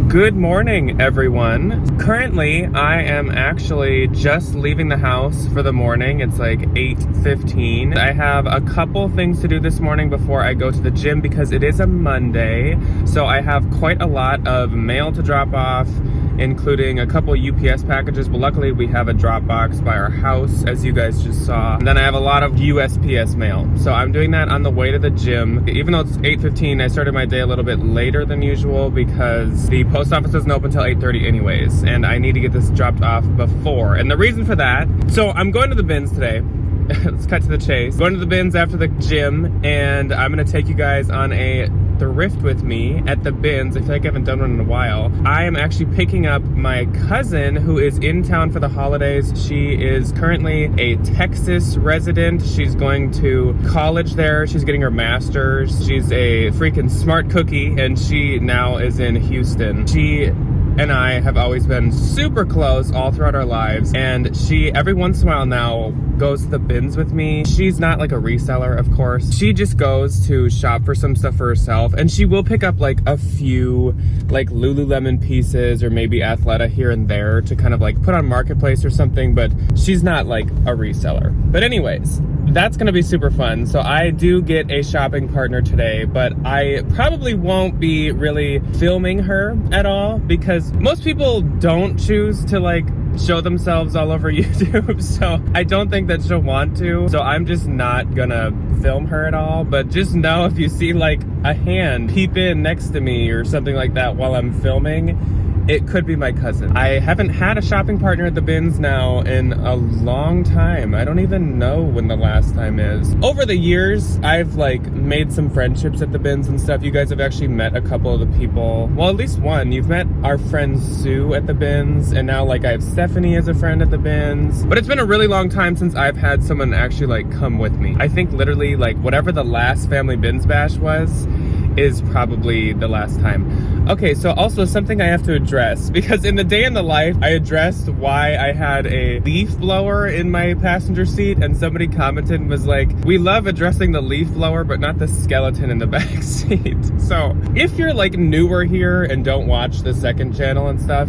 Good morning, everyone. Currently, I am actually just leaving the house for the morning. It's like 8:15. I have a couple things to do this morning before I go to the gym because it is a Monday. So I have quite a lot of mail to drop off, including a couple UPS packages, but luckily we have a drop box by our house, as you guys just saw. And then I have a lot of USPS mail. So I'm doing that on the way to the gym. Even though it's 8:15, I started my day a little bit later than usual because the post office doesn't open until 8:30 anyways, and I need to get this dropped off before. And the reason for that, so I'm going to the bins today. Let's cut to the chase. Going to the bins after the gym, and I'm gonna take you guys on a thrift with me at the bins. I feel like I haven't done one in a while. I am actually picking up my cousin who is in town for the holidays. She is currently a Texas resident. She's going to college there. She's getting her master's. She's a freaking smart cookie, and she now is in Houston. She and I have always been super close all throughout our lives, and she every once in a while now goes to the bins with me. She's not like a reseller, of course. She just goes to shop for some stuff for herself, and she will pick up like a few like Lululemon pieces or maybe Athleta here and there to kind of like put on Marketplace or something, but she's not like a reseller. But anyways, that's gonna be super fun. So I do get a shopping partner today, but I probably won't be really filming her at all because most people don't choose to like show themselves all over YouTube, so I don't think that she'll want to. So I'm just not gonna film her at all, but just know if you see like a hand peep in next to me or something like that while I'm filming, it could be my cousin. I haven't had a shopping partner at the bins now in a long time. I don't even know when the last time is. Over the years, I've like made some friendships at the bins and stuff. You guys have actually met a couple of the people. Well, at least one. You've met our friend Sue at the bins, and now like I have Stephanie as a friend at the bins. But it's been a really long time since I've had someone actually like come with me. I think literally like whatever the last family bins bash was is probably the last time. Okay, so also something I have to address, because in the day in the life, I addressed why I had a leaf blower in my passenger seat, and somebody commented and was like, we love addressing the leaf blower, but not the skeleton in the back seat. So if you're like newer here and don't watch the second channel and stuff,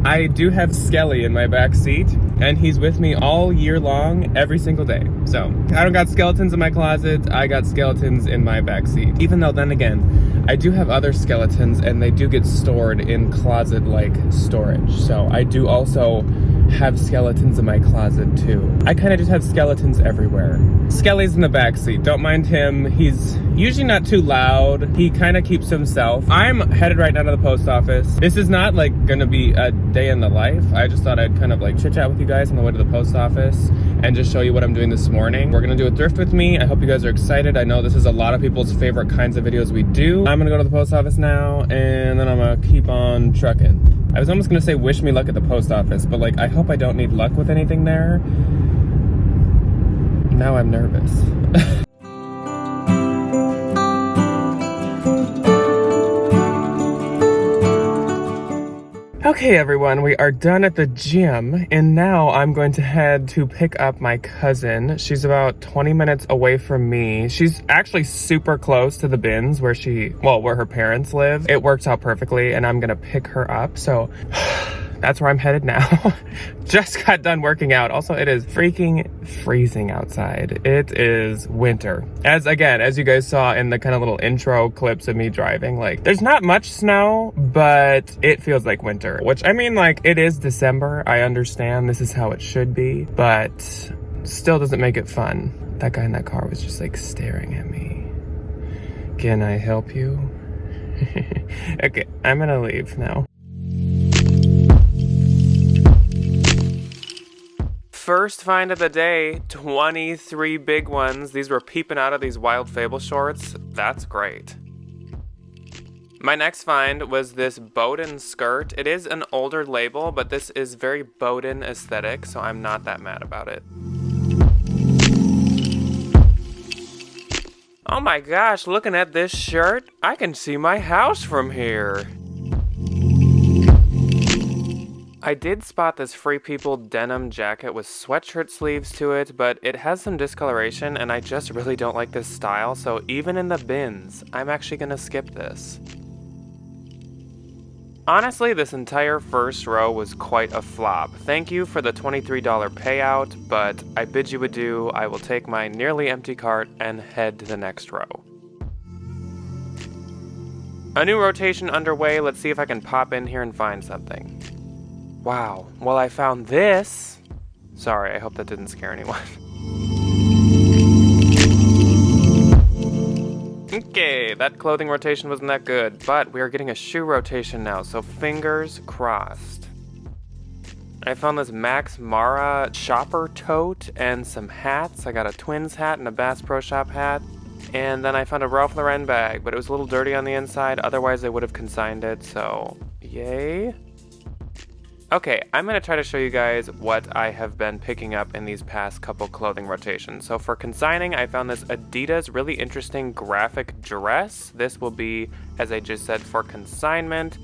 I do have Skelly in my back seat, and he's with me all year long, every single day. So I don't got skeletons in my closet, I got skeletons in my back seat. Even though then again, I do have other skeletons, and they do get stored in closet-like storage. So I do also have skeletons in my closet too. I kind of just have skeletons everywhere. Skelly's in the back seat. Don't mind him. He's usually not too loud. He kind of keeps to himself. I'm headed right now to the post office. This is not like gonna be a day in the life. I just thought I'd kind of like chit chat with you guys on the way to the post office and just show you what I'm doing this morning. We're gonna do a thrift with me. I hope you guys are excited. I know this is a lot of people's favorite kinds of videos we do. I'm gonna go to the post office now, and then I'm gonna keep on trucking. I was almost gonna say wish me luck at the post office, but like I hope I don't need luck with anything there. Now I'm nervous. Okay everyone, we are done at the gym, and now I'm going to head to pick up my cousin. She's about 20 minutes away from me. She's actually super close to the bins where where her parents live. It works out perfectly, and I'm gonna pick her up, so that's where I'm headed now. Just got done working out. Also, it is freaking freezing outside. It is winter. As you guys saw in the kind of little intro clips of me driving, like there's not much snow, but it feels like winter, which I mean, like it is December. I understand this is how it should be, but still doesn't make it fun. That guy in that car was just like staring at me. Can I help you? Okay, I'm gonna leave now. First find of the day, 23 big ones. These were peeping out of these Wild Fable shorts. That's great. My next find was this Bowden skirt. It is an older label, but this is very Bowden aesthetic, so I'm not that mad about it. Oh my gosh, looking at this shirt, I can see my house from here. I did spot this Free People denim jacket with sweatshirt sleeves to it, but it has some discoloration and I just really don't like this style, so even in the bins, I'm actually gonna skip this. Honestly, this entire first row was quite a flop. Thank you for the $23 payout, but I bid you adieu. I will take my nearly empty cart and head to the next row. A new rotation underway. Let's see if I can pop in here and find something. Wow, well, I found this. Sorry, I hope that didn't scare anyone. Okay, that clothing rotation wasn't that good, but we are getting a shoe rotation now, so fingers crossed. I found this Max Mara shopper tote and some hats. I got a Twins hat and a Bass Pro Shop hat. And then I found a Ralph Lauren bag, but it was a little dirty on the inside. Otherwise, I would have consigned it, so yay. Okay, I'm going to try to show you guys what I have been picking up in these past couple clothing rotations. So for consigning, I found this Adidas really interesting graphic dress. This will be, as I just said, for consignment.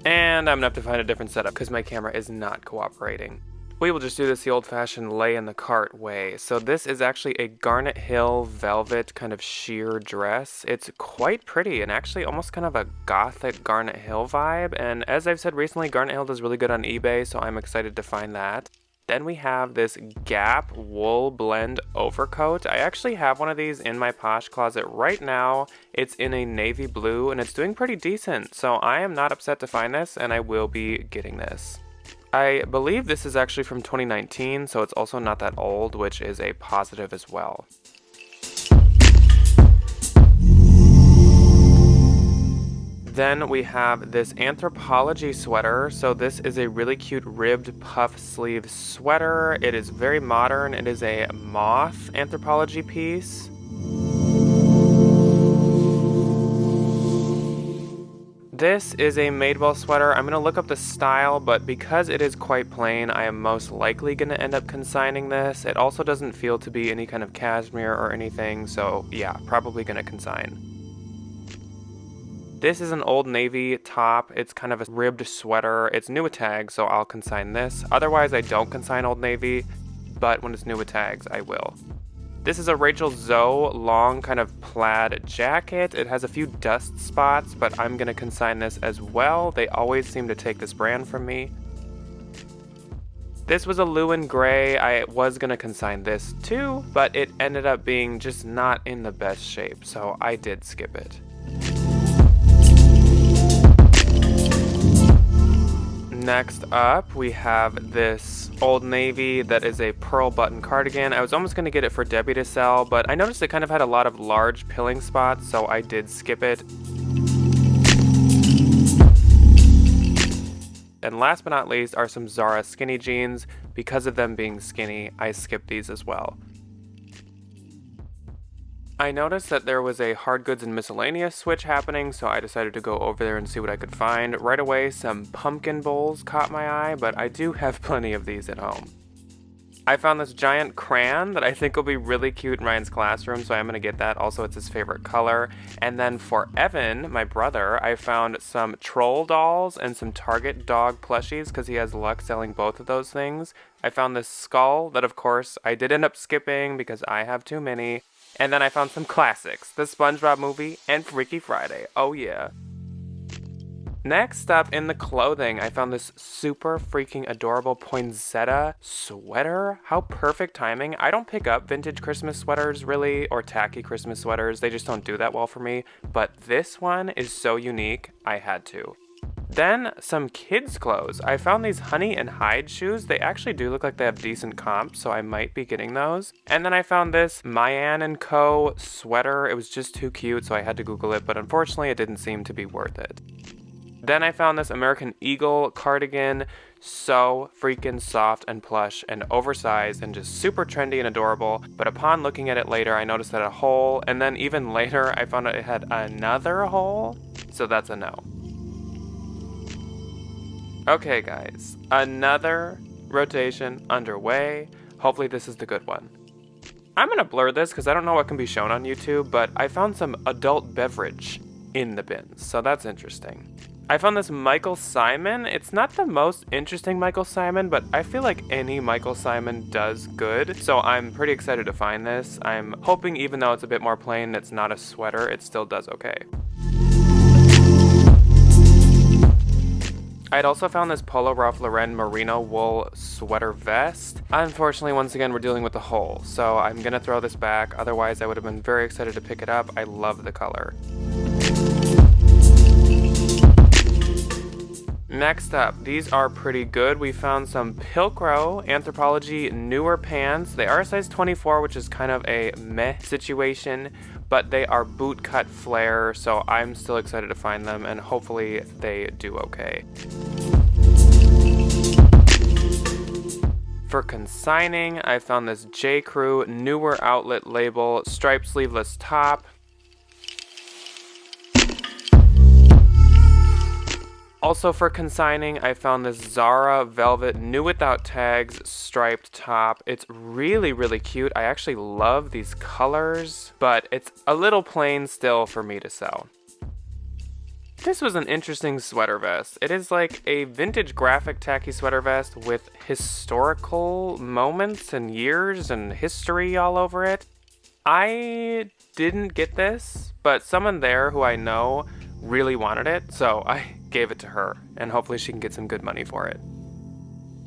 And I'm going to have to find a different setup because my camera is not cooperating. We will just do this the old-fashioned lay in the cart way. So this is actually a Garnet Hill velvet kind of sheer dress. It's quite pretty and actually almost kind of a gothic Garnet Hill vibe. And as I've said recently, Garnet Hill does really good on eBay, so I'm excited to find that. Then we have this Gap wool blend overcoat. I actually have one of these in my Posh closet right now. It's in a navy blue and it's doing pretty decent. So I am not upset to find this and I will be getting this. I believe this is actually from 2019, so it's also not that old, which is a positive as well. Then we have this Anthropology sweater. So this is a really cute ribbed puff sleeve sweater. It is very modern. It is a moth Anthropology piece. This is a Madewell sweater. I'm going to look up the style, but because it is quite plain, I am most likely going to end up consigning this. It also doesn't feel to be any kind of cashmere or anything, so yeah, probably going to consign. This is an Old Navy top. It's kind of a ribbed sweater. It's new with tags, so I'll consign this. Otherwise, I don't consign Old Navy, but when it's new with tags, I will. This is a Rachel Zoe long kind of plaid jacket. It has a few dust spots, but I'm going to consign this as well. They always seem to take this brand from me. This was a Lewin Gray. I was going to consign this too, but it ended up being just not in the best shape, so I did skip it. Next up, we have this Old Navy that is a pearl button cardigan. I was almost going to get it for Debbie to sell, but I noticed it kind of had a lot of large pilling spots, so I did skip it. And last but not least are some Zara skinny jeans. Because of them being skinny, I skipped these as well. I noticed that there was a hard goods and miscellaneous switch happening, so I decided to go over there and see what I could find. Right away, some pumpkin bowls caught my eye, but I do have plenty of these at home. I found this giant crayon that I think will be really cute in Ryan's classroom, so I'm going to get that. Also, it's his favorite color. And then for Evan, my brother, I found some troll dolls and some Target dog plushies because he has luck selling both of those things. I found this skull that, of course, I did end up skipping because I have too many. And then I found some classics, the SpongeBob movie and Freaky Friday. Oh yeah. Next up in the clothing, I found this super freaking adorable poinsettia sweater. How perfect timing. I don't pick up vintage Christmas sweaters really, or tacky Christmas sweaters. They just don't do that well for me. But this one is so unique, I had to. Then some kids clothes. I found these Honey and Hyde shoes. They actually do look like they have decent comps, so I might be getting those. And then I found this Mayan & Co. sweater. It was just too cute, so I had to Google it, but unfortunately it didn't seem to be worth it. Then I found this American Eagle cardigan. So freaking soft and plush and oversized and just super trendy and adorable. But upon looking at it later, I noticed that a hole, and then even later, I found out it had another hole. So that's a no. Okay guys, another rotation underway. Hopefully this is the good one. I'm gonna blur this because I don't know what can be shown on YouTube, but I found some adult beverage in the bins, so that's interesting. I found this Michael Simon. It's not the most interesting Michael Simon, but I feel like any Michael Simon does good, so I'm pretty excited to find this. I'm hoping even though it's a bit more plain, it's not a sweater, it still does okay. I'd also found this Polo Ralph Lauren merino wool sweater vest. Unfortunately, once again, we're dealing with the hole, so I'm gonna throw this back. Otherwise, I would have been very excited to pick it up. I love the color. Next up, these are pretty good. We found some Pilcrow Anthropologie newer pants. They are a size 24, which is kind of a meh situation, but they are boot cut flare, so I'm still excited to find them, and hopefully they do okay. For consigning, I found this J. Crew newer outlet label striped sleeveless top. Also for consigning, I found this Zara Velvet new without tags striped top. It's really, really cute. I actually love these colors, but it's a little plain still for me to sell. This was an interesting sweater vest. It is like a vintage graphic tacky sweater vest with historical moments and years and history all over it. I didn't get this, but someone there who I know really wanted it, so I gave it to her, and hopefully she can get some good money for it.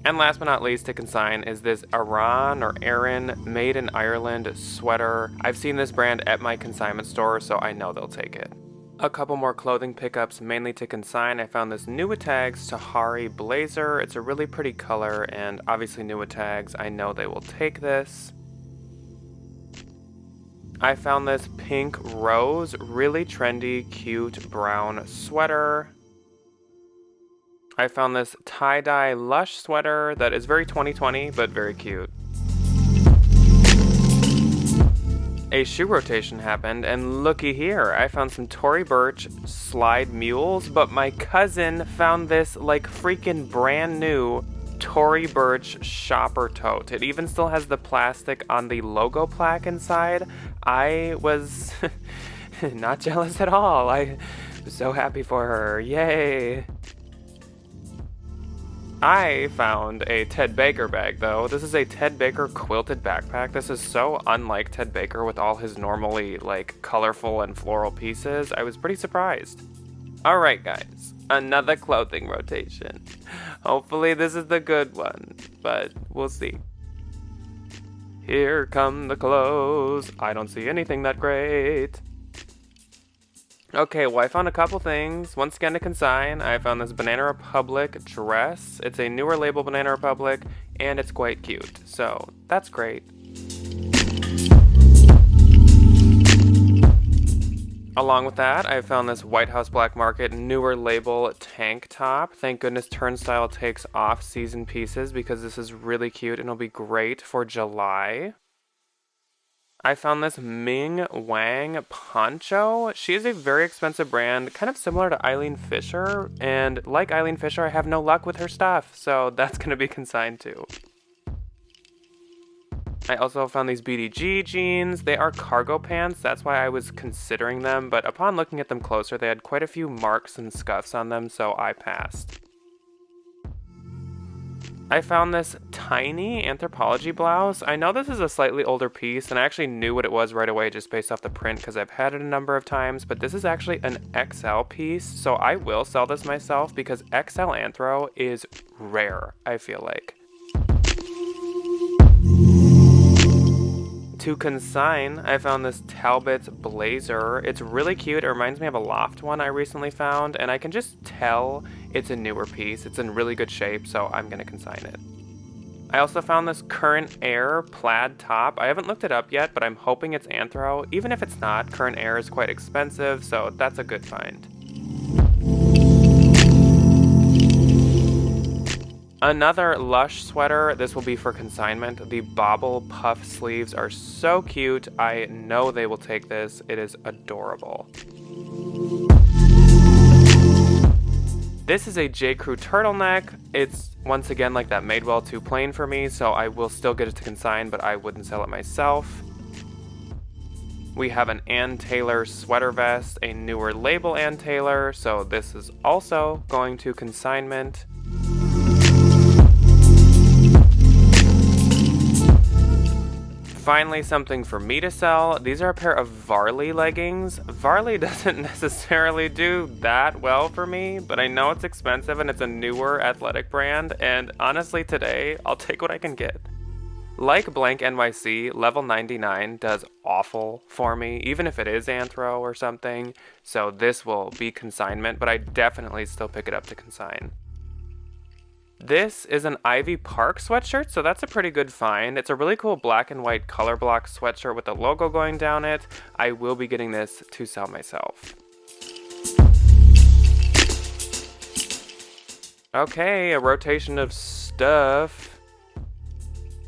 And last but not least to consign is this Aran made in Ireland sweater. I've seen this brand at my consignment store, so I know they'll take it. A couple more clothing pickups, mainly to consign. I found this new with tags Tahari blazer. It's a really pretty color, and obviously new with tags, I know they will take this. I found this pink rose, really trendy, cute brown sweater. I found this tie-dye Lush sweater that is very 2020, but very cute. A shoe rotation happened, and looky here, I found some Tory Burch slide mules, but my cousin found this like freaking brand new Tory Burch shopper tote. It even still has the plastic on the logo plaque inside. I was not jealous at all. I was so happy for her. Yay! I found a Ted Baker bag though. This is a Ted Baker quilted backpack. This is so unlike Ted Baker with all his normally like colorful and floral pieces. I was pretty surprised. Alright guys, another clothing rotation. Hopefully this is the good one, but we'll see. Here come the clothes. I don't see anything that great. Okay, well I found a couple things. Once again to consign, I found this Banana Republic dress. It's a newer label Banana Republic, and it's quite cute. So, that's great. Along with that, I found this White House Black Market newer label tank top. Thank goodness Turnstile takes off-season pieces because this is really cute and it'll be great for July. I found this Ming Wang poncho. She is a very expensive brand, kind of similar to Eileen Fisher, and like Eileen Fisher, I have no luck with her stuff, so that's going to be consigned too. I also found these BDG jeans. They are cargo pants, that's why I was considering them, but upon looking at them closer, they had quite a few marks and scuffs on them, so I passed. I found this tiny Anthropologie blouse. I know this is a slightly older piece, and I actually knew what it was right away just based off the print because I've had it a number of times, but this is actually an XL piece, so I will sell this myself because XL Anthro is rare, I feel like. To consign, I found this Talbot's blazer. It's really cute. It reminds me of a loft one I recently found, and I can just tell it's a newer piece. It's in really good shape, so I'm going to consign it. I also found this Current Air plaid top. I haven't looked it up yet, but I'm hoping it's Anthro. Even if it's not, Current Air is quite expensive, so that's a good find. Another Lush sweater. This will be for consignment. The bobble puff sleeves are so cute. I know they will take this. It is adorable. This is a J. Crew turtleneck. It's once again like that Madewell too plain for me, so I will still get it to consign, but I wouldn't sell it myself. We have an Ann Taylor sweater vest, a newer label Ann Taylor, so this is also going to consignment. Finally, something for me to sell. These are a pair of Varley leggings. Varley doesn't necessarily do that well for me, but I know it's expensive and it's a newer athletic brand, and honestly today, I'll take what I can get. Like Blank NYC, level 99 does awful for me, even if it is Anthro or something, so this will be consignment, but I definitely still pick it up to consign. This is an Ivy Park sweatshirt, so that's a pretty good find. It's a really cool black and white color block sweatshirt with the logo going down it. I will be getting this to sell myself. Okay, a rotation of stuff.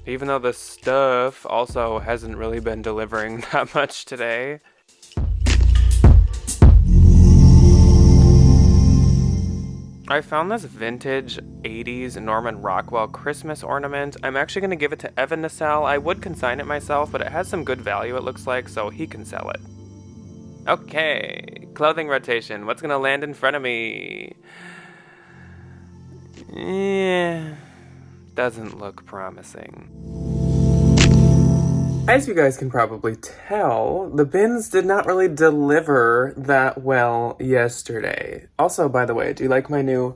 Even though the stuff also hasn't really been delivering that much today. I found this vintage 80s Norman Rockwell Christmas ornament. I'm actually going to give it to Evan to sell. I would consign it myself, but it has some good value it looks like, so he can sell it. Okay, clothing rotation. What's going to land in front of me? Doesn't look promising. As you guys can probably tell, the bins did not really deliver that well yesterday. Also, by the way, do you like my new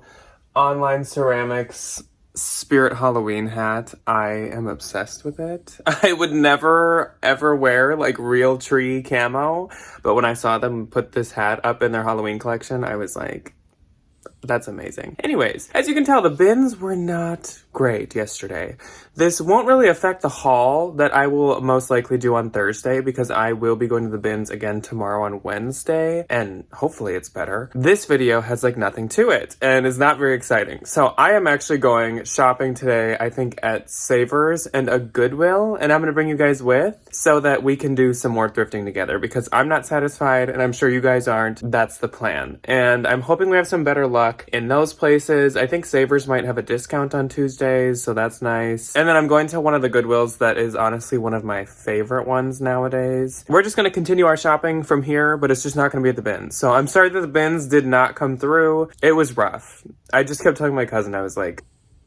online ceramics Spirit Halloween hat? I am obsessed with it. I would never ever wear like real tree camo, but when I saw them put this hat up in their Halloween collection, I was like, that's amazing. Anyways, as you can tell, the bins were not great yesterday. This won't really affect the haul that I will most likely do on Thursday because I will be going to the bins again tomorrow on Wednesday, and hopefully it's better. This video has like nothing to it and is not very exciting. So I am actually going shopping today, I think at Savers and a Goodwill, and I'm gonna bring you guys with so that we can do some more thrifting together because I'm not satisfied and I'm sure you guys aren't. That's the plan. And I'm hoping we have some better luck in those places. I think Savers might have a discount on Tuesdays, so that's nice. And then I'm going to one of the Goodwills that is honestly one of my favorite ones nowadays. We're just going to continue our shopping from here, but it's just not going to be at the bins. So I'm sorry that the bins did not come through. It was rough. I just kept telling my cousin, I was like,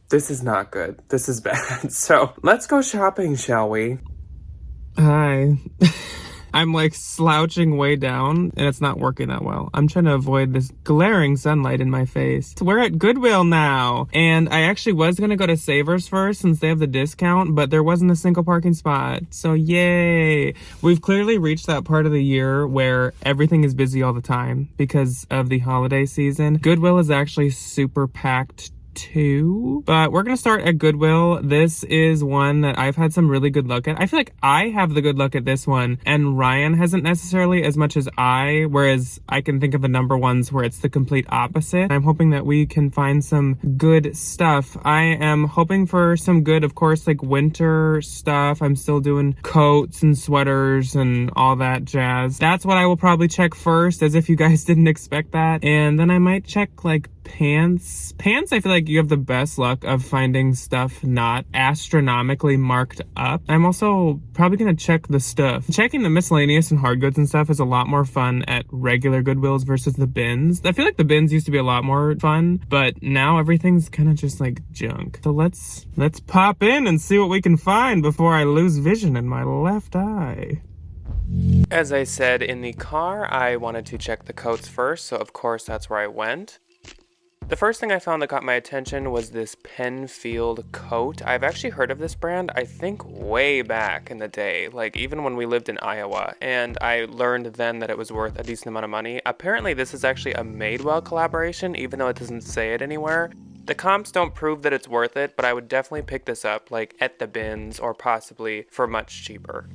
this is not good. This is bad. So let's go shopping, shall we? Hi. I'm like slouching way down and it's not working that well. I'm trying to avoid this glaring sunlight in my face. We're at Goodwill now. And I actually was going to go to Savers first since they have the discount, but there wasn't a single parking spot. So yay. We've clearly reached that part of the year where everything is busy all the time because of the holiday season. Goodwill is actually super packed too, but we're gonna start at Goodwill. This is one that I've had some really good luck at. I feel like I have the good luck at this one and Ryan hasn't necessarily as much as whereas I can think of the number ones where it's the complete opposite. I'm hoping that we can find some good stuff. I am hoping for some good, of course, like winter stuff. I'm still doing coats and sweaters and all that jazz. That's what I will probably check first, as if you guys didn't expect that. And then I might check like pants. I feel like you have the best luck of finding stuff not astronomically marked up. I'm also probably gonna check the stuff. Checking the miscellaneous and hard goods and stuff is a lot more fun at regular Goodwills versus the bins. I feel like the bins used to be a lot more fun, but now everything's kind of just like junk. So let's pop in and see what we can find before I lose vision in my left eye. As I said in the car, I wanted to check the coats first, so of course that's where I went. The first thing I found that got my attention was this Penfield coat. I've actually heard of this brand, I think way back in the day, like even when we lived in Iowa, and I learned then that it was worth a decent amount of money. Apparently this is actually a Madewell collaboration, even though it doesn't say it anywhere. The comps don't prove that it's worth it, but I would definitely pick this up like at the bins or possibly for much cheaper.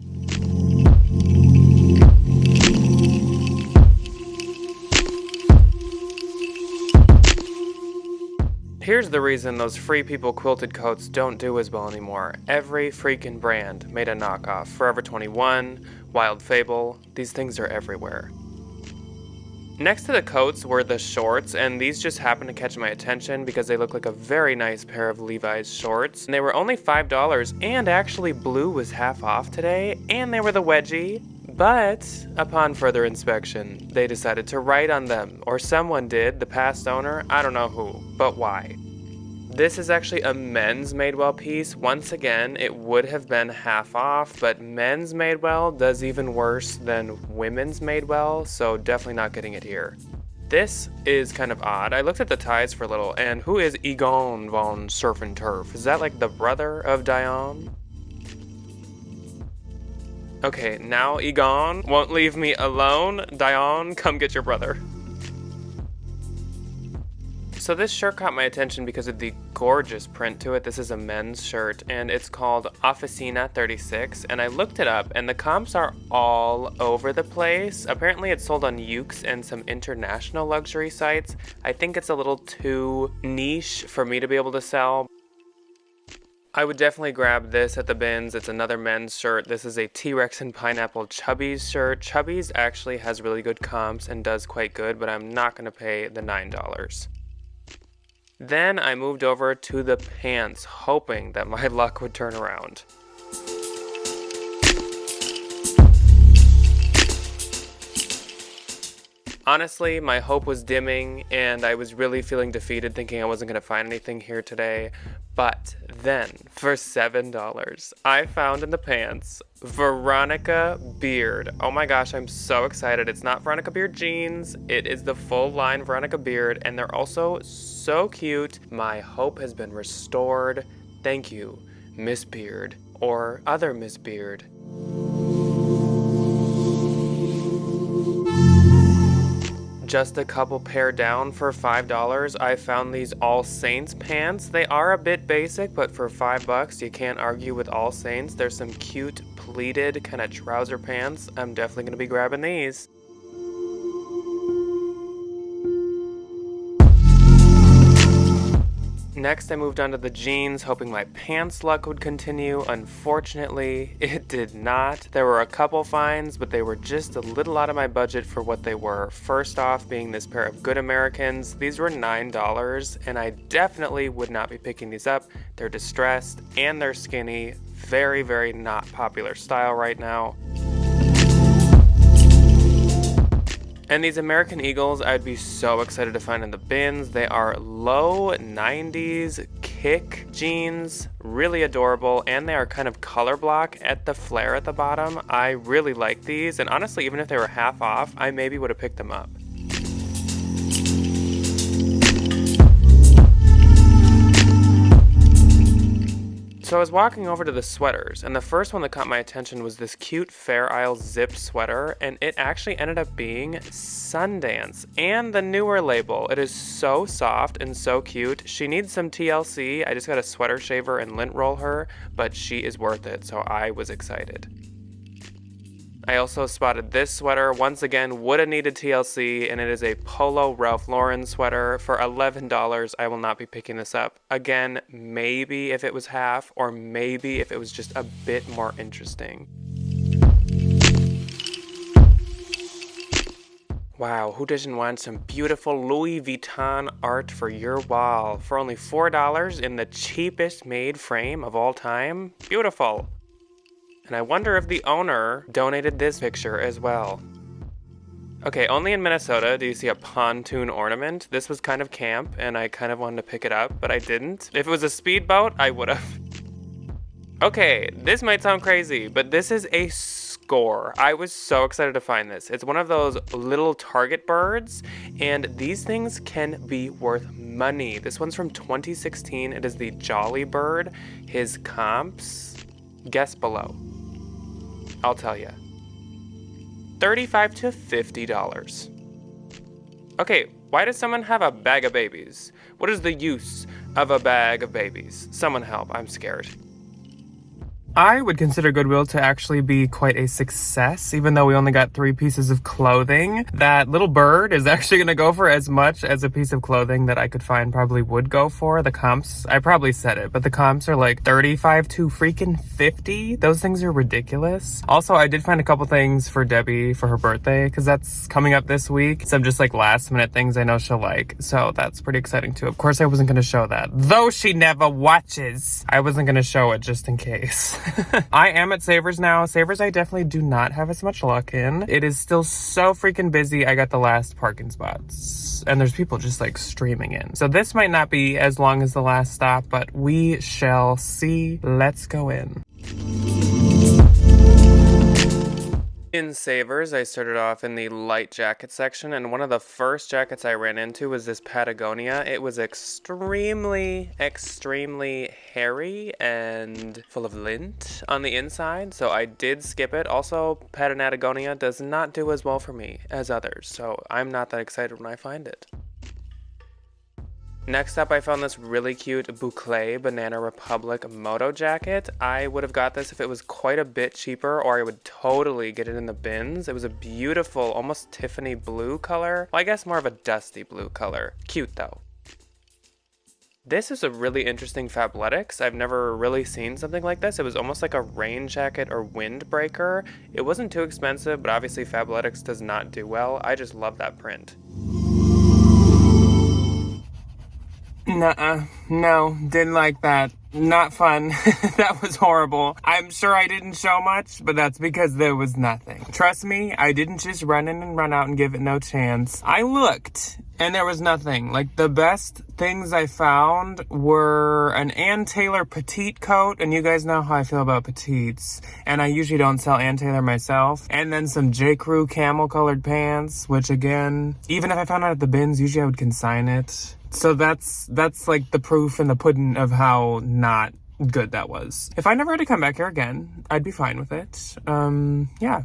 Here's the reason those Free People quilted coats don't do as well anymore. Every freaking brand made a knockoff. Forever 21, Wild Fable, these things are everywhere. Next to the coats were the shorts, and these just happened to catch my attention because they look like a very nice pair of Levi's shorts. And they were only $5, and actually blue was half off today, and they were the wedgie. But upon further inspection, they decided to write on them, or someone did, the past owner, I don't know who, but why. This is actually a men's Madewell piece. Once again, it would have been half off, but men's Madewell does even worse than women's Madewell, so definitely not getting it here. This is kind of odd. I looked at the ties for a little, and who is Egon von Surf and Turf? Is that like the brother of Dion? Okay, now Egon won't leave me alone. Dion, come get your brother. So this shirt caught my attention because of the gorgeous print to it. This is a men's shirt, and it's called Officina 36, and I looked it up, and the comps are all over the place. Apparently it's sold on Ukes and some international luxury sites. I think it's a little too niche for me to be able to sell. I would definitely grab this at the bins. It's another men's shirt. This is a T-Rex and Pineapple Chubbies shirt. Chubbies actually has really good comps and does quite good, but I'm not going to pay the $9. Then I moved over to the pants, hoping that my luck would turn around. Honestly, my hope was dimming, and I was really feeling defeated, thinking I wasn't going to find anything here today. But then, for $7, I found in the pants Veronica Beard. Oh my gosh, I'm so excited. It's not Veronica Beard jeans. It is the full line Veronica Beard, and they're also so cute. My hope has been restored. Thank you, Miss Beard, or other Miss Beard. Just a couple pair down for $5. I found these All Saints pants. They are a bit basic, but for $5, you can't argue with All Saints. There's some cute pleated kind of trouser pants. I'm definitely going to be grabbing these. Next, I moved on to the jeans, hoping my pants luck would continue. Unfortunately, it did not. There were a couple finds, but they were just a little out of my budget for what they were. First off, being this pair of Good Americans. These were $9, and I definitely would not be picking these up. They're distressed, and they're skinny. Very, very not popular style right now. And these American Eagles, I'd be so excited to find in the bins. They are low 90s kick jeans, really adorable, and they are kind of color block at the flare at the bottom. I really like these, and honestly, even if they were half off, I maybe would have picked them up. So I was walking over to the sweaters, and the first one that caught my attention was this cute Fair Isle zip sweater, and it actually ended up being Sundance, and the newer label. It is so soft and so cute. She needs some TLC. I just got a sweater shaver and lint roll her, but she is worth it, so I was excited. I also spotted this sweater. Once again, would have needed TLC, and it is a Polo Ralph Lauren sweater for $11. I will not be picking this up. Again, maybe if it was half, or maybe if it was just a bit more interesting. Wow, who doesn't want some beautiful Louis Vuitton art for your wall? For only $4 in the cheapest made frame of all time? Beautiful. And I wonder if the owner donated this picture as well. Okay, only in Minnesota do you see a pontoon ornament. This was kind of camp, and I kind of wanted to pick it up, but I didn't. If it was a speedboat, I would have. Okay, this might sound crazy, but this is a score. I was so excited to find this. It's one of those little target birds, and these things can be worth money. This one's from 2016. It is the Jolly Bird. His comps, guess below. I'll tell you. $35 to $50. Okay, why does someone have a bag of babies? What is the use of a bag of babies? Someone help, I'm scared. I would consider Goodwill to actually be quite a success, even though we only got 3 pieces of clothing. That little bird is actually going to go for as much as a piece of clothing that I could find probably would go for. The comps, I probably said it, but the comps are like 35 to freaking 50. Those things are ridiculous. Also, I did find a couple things for Debbie for her birthday, because that's coming up this week. Some just like last minute things I know she'll like, so that's pretty exciting too. Of course, I wasn't going to show that, though she never watches. I wasn't going to show it just in case. I am at Savers now. Savers I definitely do not have as much luck in. It is still so freaking busy. I got the last parking spots and there's people just like streaming in. So this might not be as long as the last stop, but we shall see. Let's go in. In Savers, I started off in the light jacket section, and one of the first jackets I ran into was this Patagonia. It was extremely hairy and full of lint on the inside, so I did skip it. Also, Patagonia does not do as well for me as others, so I'm not that excited when I find it. Next up, I found this really cute Boucle Banana Republic moto jacket. I would have got this if it was quite a bit cheaper, or I would totally get it in the bins. It was a beautiful, almost Tiffany blue color. Well, I guess more of a dusty blue color. Cute though. This is a really interesting Fabletics. I've never really seen something like this. It was almost like a rain jacket or windbreaker. It wasn't too expensive, but obviously Fabletics does not do well. I just love that print. Nuh-uh. No, didn't like that. Not fun. That was horrible. I'm sure I didn't show much, but that's because there was nothing. Trust me, I didn't just run in and run out and give it no chance. I looked, and there was nothing. Like, the best things I found were an Ann Taylor petite coat, and you guys know how I feel about petites, and I usually don't sell Ann Taylor myself, and then some J. Crew camel colored pants, which again, even if I found out at the bins, usually I would consign it. So that's like the proof in the pudding of how not good that was. If I never had to come back here again, I'd be fine with it. Yeah.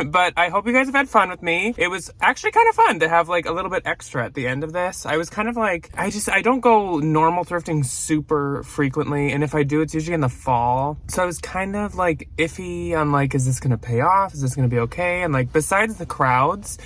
But I hope you guys have had fun with me. It was actually kind of fun to have like a little bit extra at the end of this. I was kind of like, I don't go normal thrifting super frequently, and if I do, it's usually in the fall. So I was kind of like iffy on like, is this gonna pay off? Is this gonna be okay? And like, besides the crowds,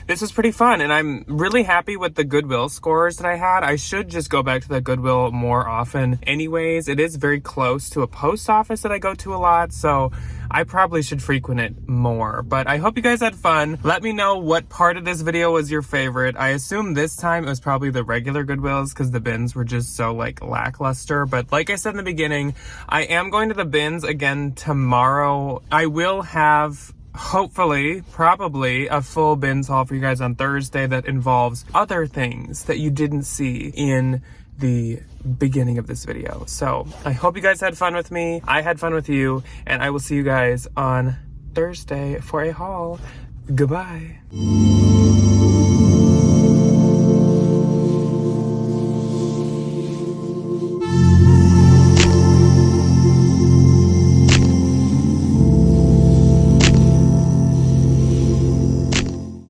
this was pretty fun, and I'm really happy with the Goodwill scores that I had. I should just go back to the Goodwill more often anyways. It is very close to a post office that I go to a lot, so I probably should frequent it more. But I hope you guys had fun. Let me know what part of this video was your favorite. I assume this time it was probably the regular Goodwills because the bins were just so like lackluster. But like I said in the beginning, I am going to the bins again tomorrow. I will have, hopefully, probably a full bins haul for you guys on Thursday that involves other things that you didn't see in the beginning of this video. So I hope you guys had fun with me. I had fun with you, and I will see you guys on Thursday for a haul. Goodbye.